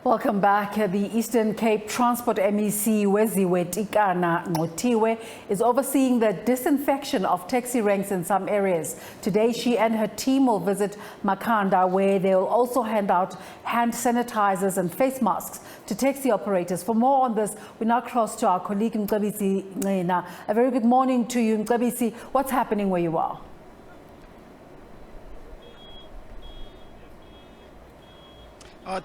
Welcome back. The Eastern Cape Transport MEC Ngcina is overseeing the disinfection of taxi ranks in some areas. Today, she and her team will visit Makhanda, where they will also hand out hand sanitizers and face masks to taxi operators. For more on this, we now cross to our colleague Mcebsisi Ngcina. A very good morning to you, Mcebsisi. What's happening where you are?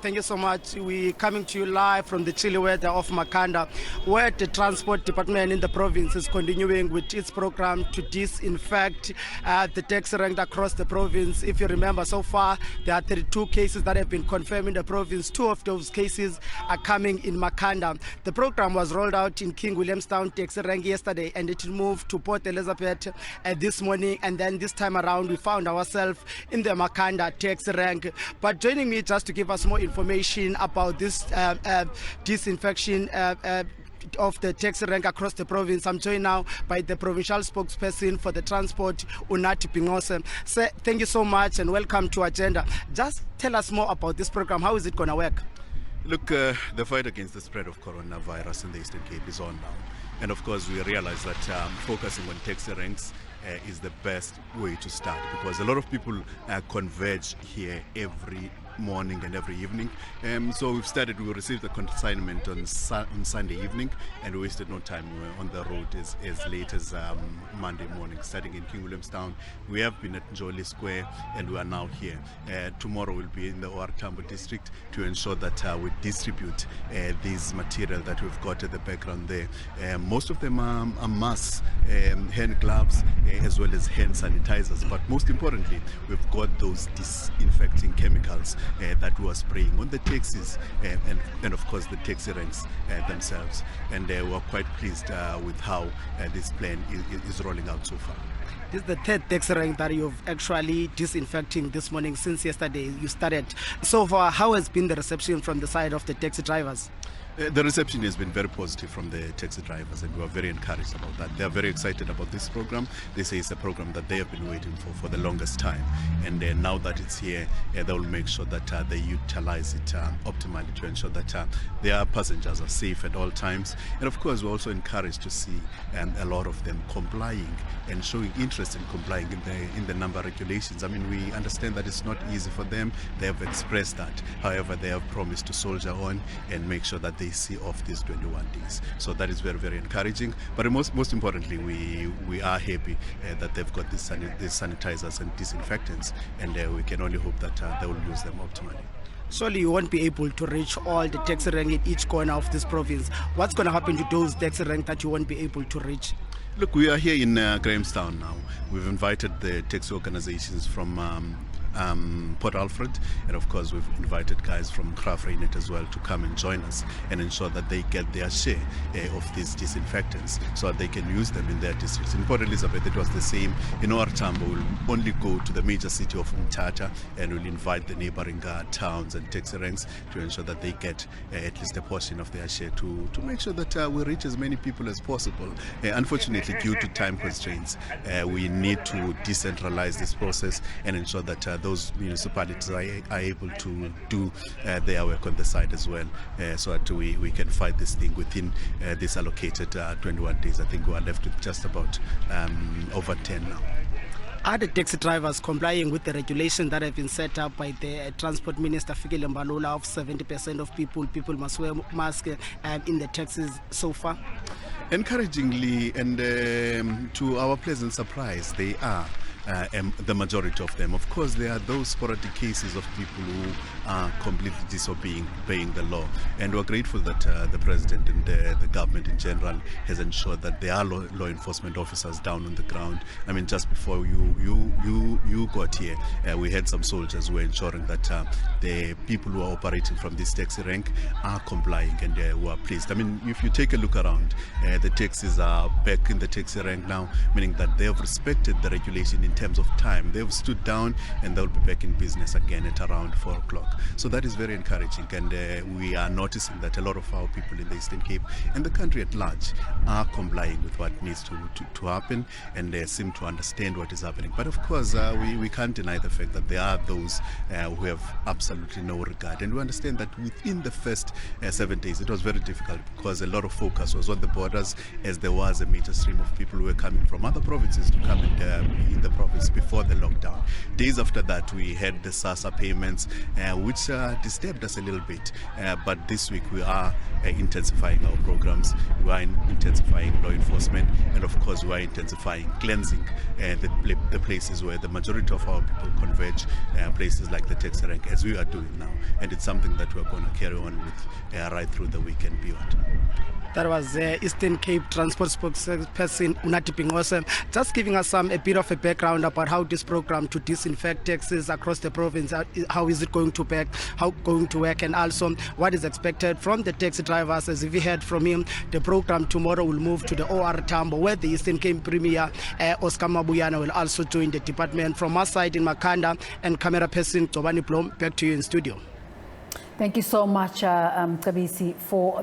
Thank you so much. We're coming to you live from the chilly weather of Makhanda, where the Transport Department in the province is continuing with its program to disinfect the taxi rank across the province. If you remember, so far, there are 32 cases that have been confirmed in the province. 2 of those cases are coming in Makhanda. The program was rolled out in King Williamstown taxi rank yesterday, and it moved to Port Elizabeth this morning. And then this time around, we found ourselves in the Makhanda taxi rank. But joining me just to give us more information about this disinfection of the taxi rank across the province, I'm joined now by the provincial spokesperson for the transport, Unathi Bhingose. Sir, thank you so much and welcome to Agenda. Just tell us more about this program. How is it going to work? Look, the fight against the spread of coronavirus in the Eastern Cape is on now. And of course, we realize that focusing on taxi ranks is the best way to start, because a lot of people converge here every morning and every evening. So we've started, we received the consignment on Sunday evening, and we wasted no time. We were on the road as late as Monday morning, starting in King Williamstown. We have been at Njoli Square, and we are now here. Tomorrow we'll be in the OR Tambo district to ensure that we distribute these material that we've got at the background there. Most of them are masks, hand gloves, as well as hand sanitizers. But most importantly, we've got those disinfecting chemicals that we are spraying on the taxis and of course the taxi ranks themselves. And we're quite pleased with how this plan is rolling out so far. This is the third taxi rank that you've actually disinfecting this morning since yesterday you started. So far, how has been the reception from the side of the taxi drivers? The reception has been very positive from the taxi drivers, and we are very encouraged about that. They are very excited about this program. They say it's a program that they have been waiting for the longest time. And now that it's here, they will make sure that they utilize it optimally to ensure that their passengers are safe at all times. And of course, we're also encouraged to see a lot of them complying and showing interest in complying in the number regulations. I mean, we understand that it's not easy for them. They have expressed that. However, they have promised to soldier on and make sure that they see off these 21 days. So that is very, very encouraging. But most importantly, we are happy that they've got these sanitizers and disinfectants, and we can only hope that they will use them optimally. Surely you won't be able to reach all the taxi rank in each corner of this province. What's going to happen to those taxi rank that you won't be able to reach? Look, we are here in Grahamstown now. We've invited the taxi organizations from Port Alfred, and of course we've invited guys from Graafrenet as well to come and join us and ensure that they get their share of these disinfectants so that they can use them in their districts. In Port Elizabeth it was the same. In OR Tambo we'll only go to the major city of Mthatha, and we'll invite the neighboring towns and taxi ranks to ensure that they get at least a portion of their share to make sure that we reach as many people as possible. Unfortunately, due to time constraints, we need to decentralize this process and ensure that those municipalities are able to do their work on the side as well, so that we can fight this thing within this allocated 21 days. I think we are left with just about over 10 now. Are the taxi drivers complying with the regulations that have been set up by the Transport Minister Fikile Mbalula of 70% of people must wear masks in the taxis so far? Encouragingly, and to our pleasant surprise, they are. The majority of them. Of course, there are those sporadic cases of people who are completely disobeying the law, and we're grateful that the President and the government in general has ensured that there are law enforcement officers down on the ground. I mean, just before you got here, we had some soldiers who were ensuring that the people who are operating from this taxi rank are complying, and we are pleased. I mean, if you take a look around, the taxis are back in the taxi rank now, meaning that they have respected the regulation in in terms of time. They've stood down and they'll be back in business again at around 4 o'clock. So that is very encouraging, and we are noticing that a lot of our people in the Eastern Cape and the country at large are complying with what needs to happen, and they seem to understand what is happening. But of course, we can't deny the fact that there are those who have absolutely no regard, and we understand that within the first 7 days it was very difficult because a lot of focus was on the borders, as there was a major stream of people who were coming from other provinces to come in the province before the lockdown. Days after that, we had the SASA payments, which disturbed us a little bit. But this week we are intensifying our programs, we are intensifying law enforcement, and of course we are intensifying cleansing the places where the majority of our people converge, places like the taxi rank, as we are doing now. And it's something that we're going to carry on with right through the week and beyond. That was Eastern Cape Transport spokesperson Unathi Pingose, just giving us a bit of a background about how this program to disinfect taxis across the province, how is it going to work, and also what is expected from the taxi drivers. As if we heard from him, the program tomorrow will move to the OR Tambo, where the Eastern Cape Premier Oscar Mabuyana will also join the department. From our side in Makhanda, and camera person Tobani Blom, back to you in studio. Thank you so much, Mcebsisi, for